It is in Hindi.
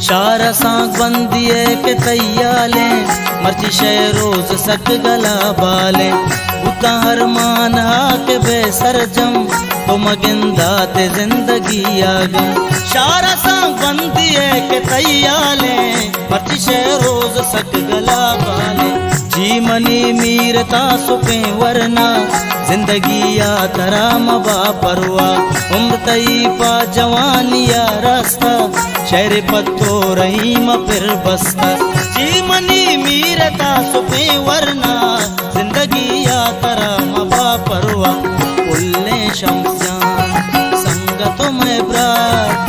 शारा सांग बंदिए के तैयाले मर्ची शय रोज सक गला बाले उता हर मान हा के बेसरजम तो मगिंदा ते जिंदगी आगम शारा सांग बंदिए के तैयाले मर्ची शय रोज सक गला बाले जी मनी मीरता सुपे वरना जिंदगी या तरा मबा परवा उम्र तई पा जवानिया रास्ता शहर पत्तो रही म फिर बस्ता जी मनी मीरता सुपे वरना जिंदगी या तरा मबा परवा उल्ले शमस्यान संगत में ब्रार